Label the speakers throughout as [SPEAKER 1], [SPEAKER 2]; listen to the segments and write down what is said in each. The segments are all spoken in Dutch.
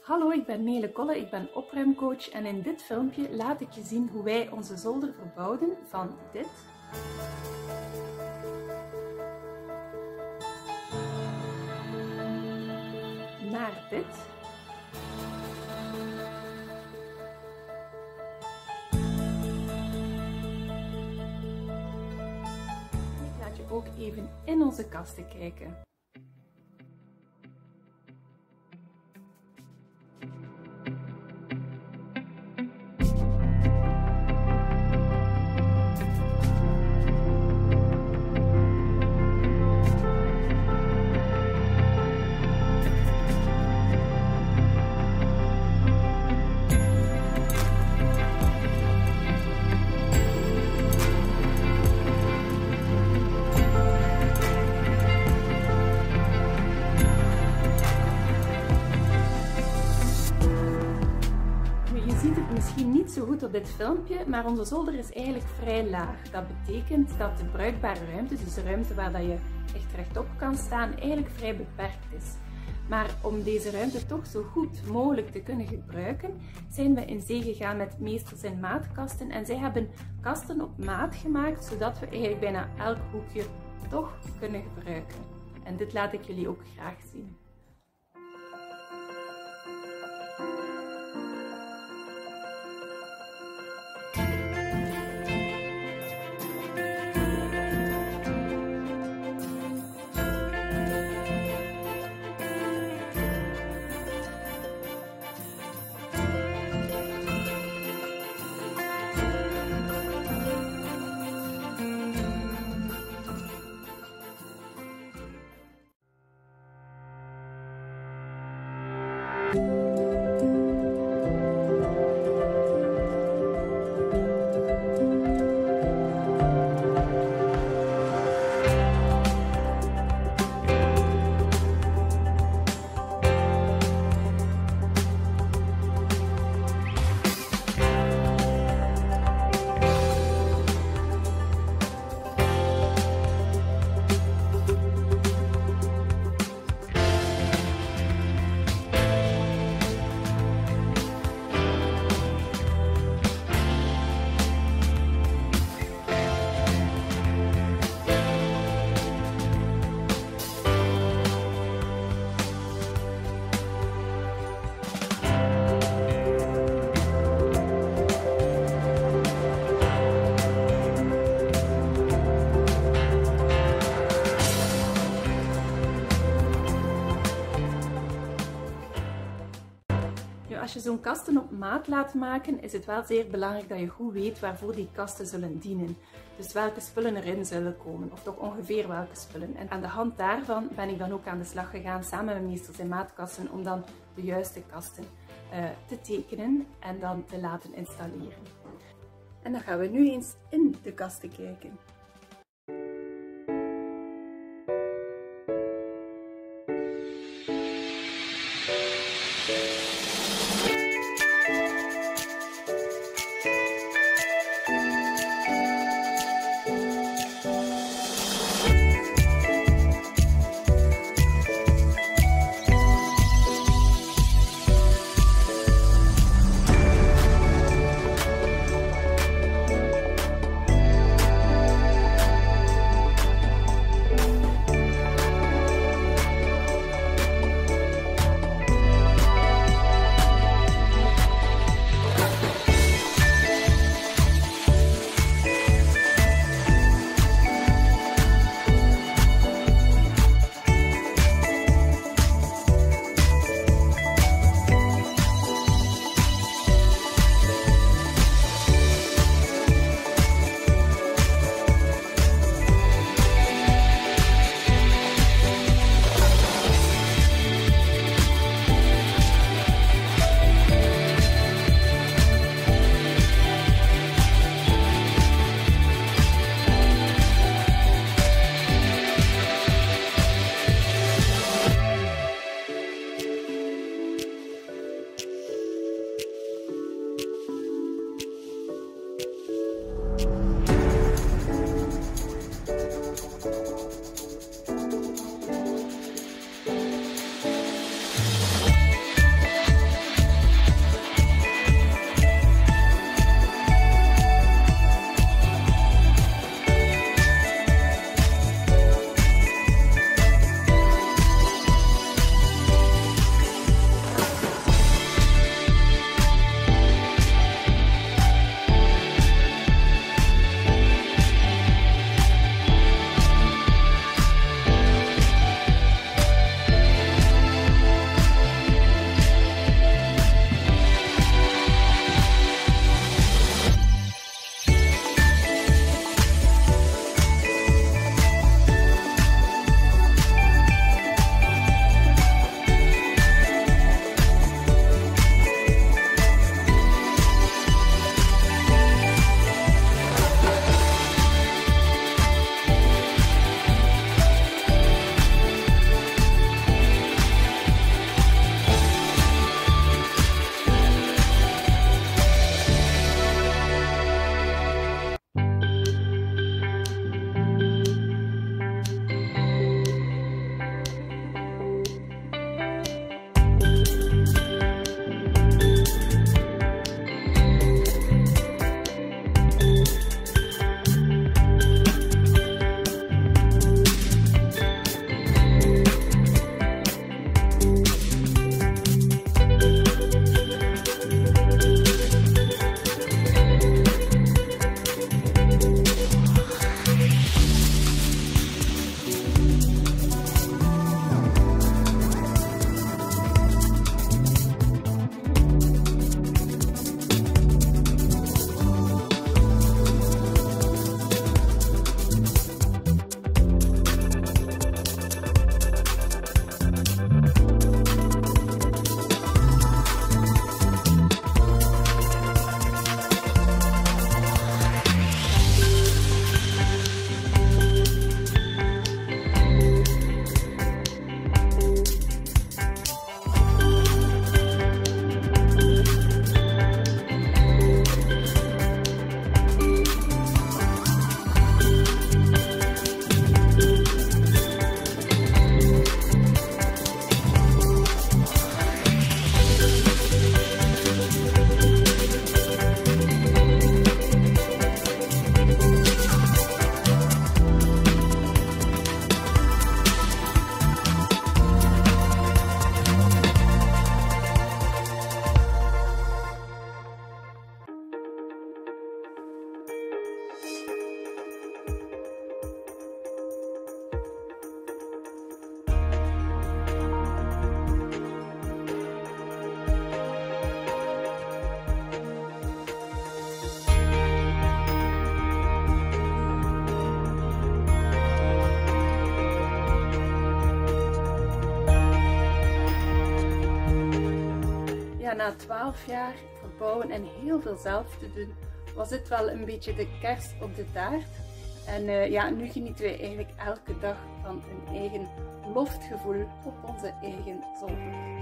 [SPEAKER 1] Hallo, ik ben Nele Kolle, ik ben opruimcoach en in dit filmpje laat ik je zien hoe wij onze zolder verbouwden van dit naar dit. Ik laat je ook even in onze kasten kijken. Je ziet het misschien niet zo goed op dit filmpje, maar onze zolder is eigenlijk vrij laag. Dat betekent dat de bruikbare ruimte, dus de ruimte waar je echt rechtop kan staan, eigenlijk vrij beperkt is. Maar om deze ruimte toch zo goed mogelijk te kunnen gebruiken, zijn we in zee gegaan met meesters en maatkasten. En zij hebben kasten op maat gemaakt, zodat we eigenlijk bijna elk hoekje toch kunnen gebruiken. En dit laat ik jullie ook graag zien. Als je zo'n kasten op maat laat maken, is het wel zeer belangrijk dat je goed weet waarvoor die kasten zullen dienen. Dus welke spullen erin zullen komen, of toch ongeveer welke spullen. En aan de hand daarvan ben ik dan ook aan de slag gegaan samen met meesters en maatkasten om dan de juiste kasten te tekenen en dan te laten installeren. En dan gaan we nu eens in de kasten kijken. dat na 12 jaar verbouwen en heel veel zelf te doen, was dit wel een beetje de kers op de taart. En ja, nu genieten wij eigenlijk elke dag van een eigen loft-gevoel op onze eigen zolder.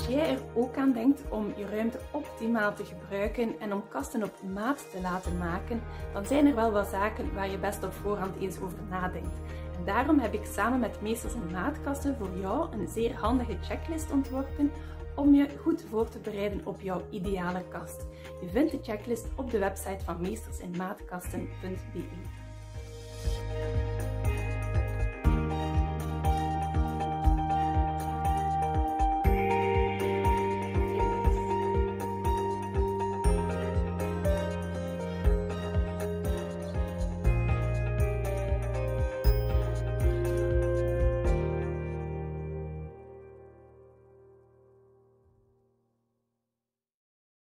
[SPEAKER 1] Als jij er ook aan denkt om je ruimte optimaal te gebruiken en om kasten op maat te laten maken, dan zijn er wel wat zaken waar je best op voorhand eens over nadenkt. En daarom heb ik samen met Meesters in Maatkasten voor jou een zeer handige checklist ontworpen om je goed voor te bereiden op jouw ideale kast. Je vindt de checklist op de website van meestersinmaatkasten.be.